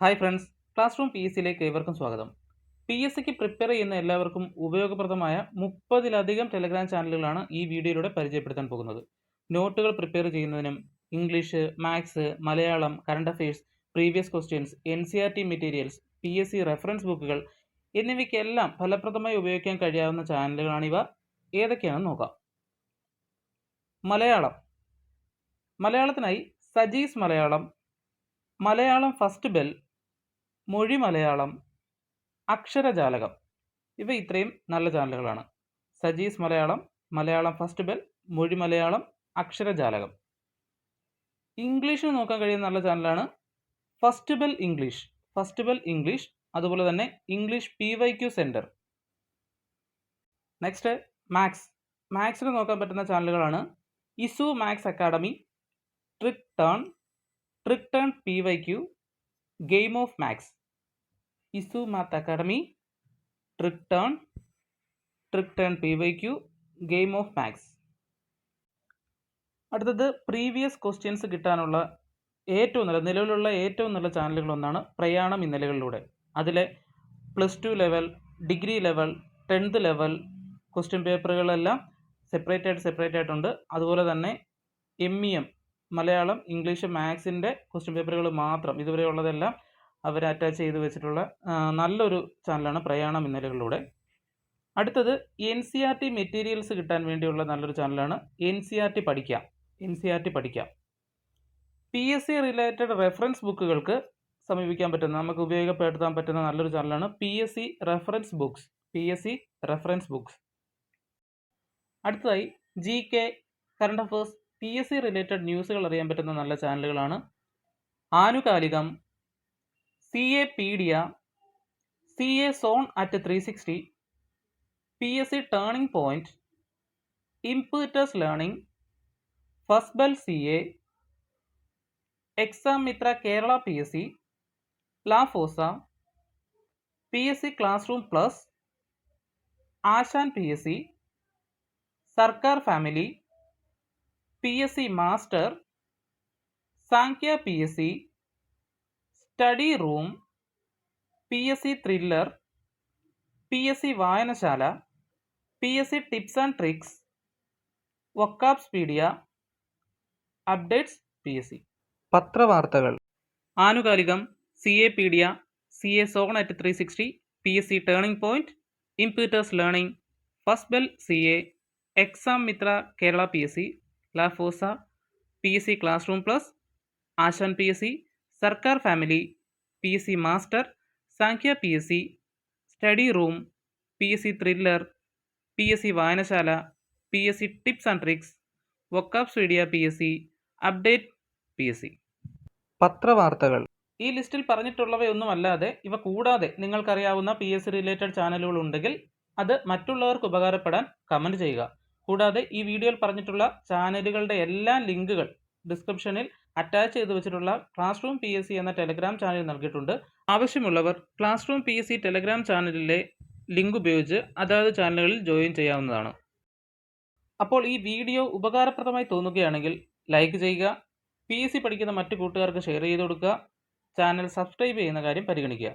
Hi friends, class room P S സിയിലേക്ക് ഏവർക്കും സ്വാഗതം. പി എസ് സിക്ക് പ്രിപ്പയർ ചെയ്യുന്ന എല്ലാവർക്കും ഉപയോഗപ്രദമായ 30-ലധികം ടെലഗ്രാം ചാനലുകളാണ് ഈ വീഡിയോയിലൂടെ പരിചയപ്പെടുത്താൻ പോകുന്നത്. നോട്ടുകൾ പ്രിപ്പയർ ചെയ്യുന്നതിനും English, maths, Malayalam, current affairs, previous questions, NCERT materials, P S C reference ബുക്കുകൾ എന്നിവയ്ക്കെല്ലാം ഫലപ്രദമായി ഉപയോഗിക്കാൻ കഴിയാവുന്ന ചാനലുകളാണിവ. ഏതൊക്കെയാണെന്ന് നോക്കാം. മലയാളത്തിനായി സജീസ് മലയാളം, മലയാളം ഫസ്റ്റ് ബെൽ, മൊഴി മലയാളം, അക്ഷരജാലകം. ഇവ ഇത്രയും നല്ല ചാനലുകളാണ്. സജീസ് മലയാളം, മലയാളം ഫസ്റ്റ് ബെൽ, മൊഴി മലയാളം, അക്ഷരജാലകം. ഇംഗ്ലീഷിന് നോക്കാൻ കഴിയുന്ന നല്ല ചാനലാണ് ഫസ്റ്റ് ബെൽ ഇംഗ്ലീഷ്, അതുപോലെ തന്നെ ഇംഗ്ലീഷ് PYQ സെൻറ്റർ. നെക്സ്റ്റ് മാത്സിന് നോക്കാൻ പറ്റുന്ന ചാനലുകളാണ് ഇസു maths academy, trick turn PYQ, game of maths. ഇസു math academy, trick turn PYQ, game of maths. അടുത്തത് പ്രീവിയസ് ക്വസ്റ്റ്യൻസ് കിട്ടാനുള്ള നിലവിലുള്ള ഏറ്റവും നല്ല ചാനലുകളൊന്നാണ് പ്രയാണം ഇന്നലകളിലൂടെ. അതിലെ +2 level, degree level, 10th level question പേപ്പറുകളെല്ലാം സെപ്പറേറ്റ് ആയിട്ടുണ്ട്. അതുപോലെ തന്നെ MEM മലയാളം, ഇംഗ്ലീഷ്, മാത്സിൻ്റെ ക്വസ്റ്റ്യൻ പേപ്പറുകൾ മാത്രം ഇതുവരെ ഉള്ളതെല്ലാം അവർ അറ്റാച്ച് ചെയ്ത് വെച്ചിട്ടുള്ള നല്ലൊരു ചാനലാണ് പ്രയാണം ഇന്നലകളിലൂടെ. അടുത്തത് NCERT മെറ്റീരിയൽസ് കിട്ടാൻ വേണ്ടിയുള്ള നല്ലൊരു ചാനലാണ് NCERT പഠിക്കാം. PSC റിലേറ്റഡ് റെഫറൻസ് ബുക്കുകൾക്ക് സമീപിക്കാൻ പറ്റുന്ന, നമുക്ക് ഉപയോഗപ്പെടുത്താൻ പറ്റുന്ന നല്ലൊരു ചാനലാണ് PSC റെഫറൻസ് ബുക്സ്. അടുത്തതായി GK, current affairs, PSC related ന്യൂസുകൾ അറിയാൻ പറ്റുന്ന നല്ല ചാനലുകളാണ് ആനുകാലികം, CApedia, CA Zone at 360, PSC turning point, impetus learning, first bell CA, exam Mitra Kerala PSC, ലാഫോസ, PSC class room plus, Asan PSC, Sarkar family, PSC master, Sankhya PSC, study room, PSC thriller, PSC വായനശാല, PSC tips and tricks, വൊക്കാബ്സ്പീഡിയ, updates PSC. പത്രവാർത്തകൾ: ആനുകാലികം, CApedia, CA Zone at 360, PSC turning point, impetus learning, first bell CA, exam Mitra Kerala PSC, ലാഫോസ, PSC class room plus, Asan PSC, Sarkar family, PSC master, Sankhya PSC, study room, PSC thriller, PSC വായനശാല, PSC tips and tricks, വൊക്കാബ്സ്പീഡിയ PSC, update PSC. പത്രവാർത്തകൾ: ഈ ലിസ്റ്റിൽ പറഞ്ഞിട്ടുള്ളവയൊന്നുമല്ലാതെ ഇവ കൂടാതെ നിങ്ങൾക്കറിയാവുന്ന PSC related ചാനലുകൾ ഉണ്ടെങ്കിൽ അത് മറ്റുള്ളവർക്ക് ഉപകാരപ്പെടാൻ കമൻറ്റ് ചെയ്യുക. കൂടാതെ ഈ വീഡിയോയിൽ പറഞ്ഞിട്ടുള്ള ചാനലുകളുടെ എല്ലാ ലിങ്കുകൾ ഡിസ്ക്രിപ്ഷനിൽ അറ്റാച്ച് ചെയ്ത് വെച്ചിട്ടുള്ള ക്ലാസ് റൂം PSC എന്ന ടെലഗ്രാം ചാനൽ നൽകിയിട്ടുണ്ട്. ആവശ്യമുള്ളവർ ക്ലാസ് റൂം PSC ടെലഗ്രാം ചാനലിലെ ലിങ്ക് ഉപയോഗിച്ച് അതാത് ചാനലുകളിൽ ജോയിൻ ചെയ്യാവുന്നതാണ്. അപ്പോൾ ഈ വീഡിയോ ഉപകാരപ്രദമായി തോന്നുകയാണെങ്കിൽ ലൈക്ക് ചെയ്യുക, PSC പഠിക്കുന്ന മറ്റു കൂട്ടുകാർക്ക് ഷെയർ ചെയ്ത് കൊടുക്കുക, ചാനൽ സബ്സ്ക്രൈബ് ചെയ്യുന്ന കാര്യം പരിഗണിക്കുക.